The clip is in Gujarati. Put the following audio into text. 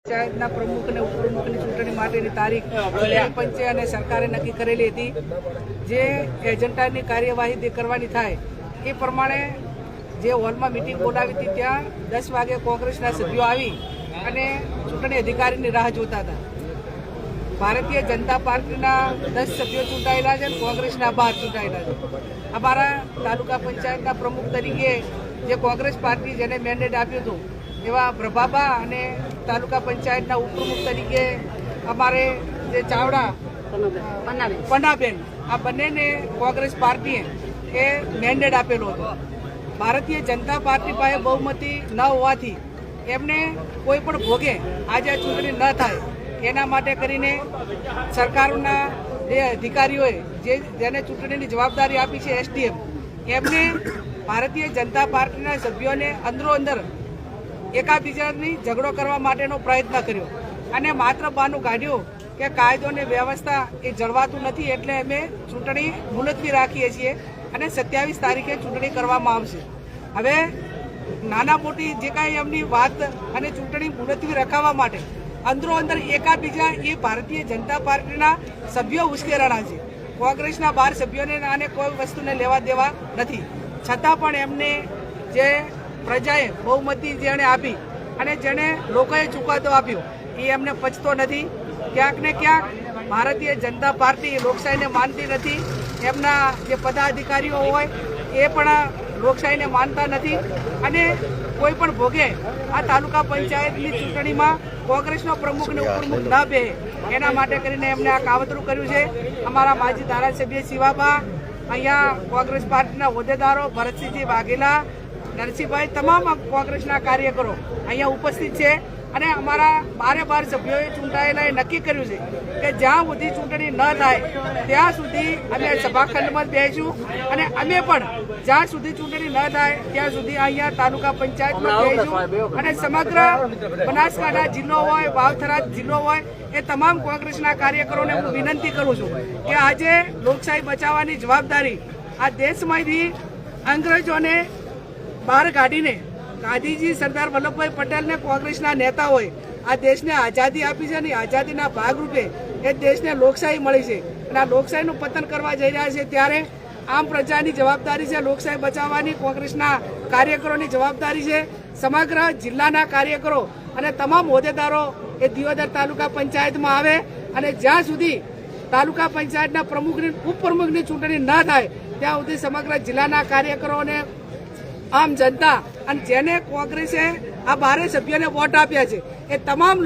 પંચાયતના પ્રમુખ અને ઉપપ્રમુખની ચૂંટણી માટેની તારીખ ચૂંટણી પંચે અને સરકારે નક્કી કરેલી હતી. જે એજન્ડાની કાર્યવાહી કરવાની થાય એ પ્રમાણે જે હોલમાં મિટિંગ બોલાવી હતી ત્યાં 10 વાગે કોંગ્રેસના સભ્યો આવી અને ચૂંટણી અધિકારીની રાહ જોતા હતા. ભારતીય જનતા પાર્ટીના 10 સભ્યો ચૂંટાયેલા છે અને કોંગ્રેસના 12 ચૂંટાયેલા છે. અમારા તાલુકા પંચાયતના પ્રમુખ તરીકે જે કોંગ્રેસ પાર્ટી જેને મેન્ડેટ આપ્યું હતું એવા પ્રભાબા અને તાલુકા પંચાયતના ઉપપ્રમુખ તરીકે અમારે જે ચાવડા પન્નાબેન આ બંનેને કોંગ્રેસ પાર્ટીએ એ મેન્ડેટ આપેલો હતો. ભારતીય જનતા પાર્ટી પાસે બહુમતી ન હોવાથી એમને કોઈ પણ ભોગે આજે ચૂંટણી ન થાય એના માટે કરીને સરકારના જે અધિકારીઓએ જેને ચૂંટણીની જવાબદારી આપી છે એસડીએમ એમને ભારતીય જનતા પાર્ટીના સભ્યોને અંદરો અંદર એકાબીજાની ઝઘડો કરવા માટેનો પ્રયત્ન કર્યો અને માત્ર બહાનું કાઢ્યું કે કાયદો અને વ્યવસ્થા એ જળવાતું નથી એટલે અમે ચૂંટણી મુલતવી રાખીએ છીએ અને 27 તારીખે ચૂંટણી કરવામાં આવશે. હવે નાના મોટી જે કાંઈ એમની વાત અને ચૂંટણી મુલતવી રખાવવા માટે અંદરો અંદર એકાબીજા એ ભારતીય જનતા પાર્ટીના સભ્યો ઉશ્કેરાણા છે. કોંગ્રેસના 12 સભ્યોને આને કોઈ વસ્તુને લેવા દેવા નથી. છતાં પણ એમને જે પ્રજાએ બહુમતી જેણે આપી અને જેણે લોકોએ ચુકાદો આપ્યો એ એમને પચતો નથી. ક્યાંક ને ક્યાંક ભારતીય જનતા પાર્ટી લોકશાહીને માનતી નથી. એમના જે પદાધિકારીઓ હોય એ પણ લોકશાહીને માનતા નથી અને કોઈ પણ ભોગે આ તાલુકા પંચાયતની ચૂંટણીમાં કોંગ્રેસનો પ્રમુખ અને ઉપપ્રમુખ ન બે એના માટે કરીને એમને આ કાવતરું કર્યું છે. અમારા માજી ધારાસભ્ય શિવાબા, અહીંયા કોંગ્રેસ પાર્ટીના હોદ્દેદારો ભરતસિંહજી વાઘેલા, નરસિંહભાઈ, તમામ કોંગ્રેસના કાર્યકરો અહીંયા ઉપસ્થિત છે અને અમારા 12 સભ્યોએ ચૂંટાયેલાએ નક્કી કર્યું છે કે જ્યાં સુધી ચૂંટણી ન થાય ત્યાં સુધી અમે સભાખંડમાં બેસીશું અને અમે પણ જ્યાં સુધી ચૂંટણી ન થાય ત્યાં સુધી અહીંયા તાલુકા પંચાયતમાં બેસીશું અને સમગ્ર બનાસકાંઠા જિલ્લો હોય, વાવથરા જિલ્લો હોય એ તમામ કોંગ્રેસના કાર્યકરોને હું વિનંતી કરું છું કે આજે લોકશાહી બચાવવાની જવાબદારી આ દેશમાંથી અંગ્રેજોને બહાર કાઢીને ગાંધીજી, સરદાર વલ્લભભાઈ પટેલને કોંગ્રેસના નેતાઓએ આ દેશને આઝાદી આપી છે અને આઝાદીના ભાગરૂપે એ દેશને લોકશાહી મળી છે અને આ લોકશાહીનું પતન કરવા જઈ રહ્યા છે. ત્યારે આમ પ્રજાની જવાબદારી છે લોકશાહી બચાવવાની, કોંગ્રેસના કાર્યકરોની જવાબદારી છે. સમગ્ર જિલ્લાના કાર્યકરો અને તમામ હોદ્દેદારો એ દિયોદર તાલુકા પંચાયતમાં આવે અને જ્યાં સુધી તાલુકા પંચાયતના પ્રમુખની ઉપપ્રમુખની ચૂંટણી ન થાય ત્યાં સુધી સમગ્ર જિલ્લાના કાર્યકરોને આમ જનતા અને જેને કોંગ્રેસે આ 12 સભ્યોને વોટ આપ્યા છે એ તમામ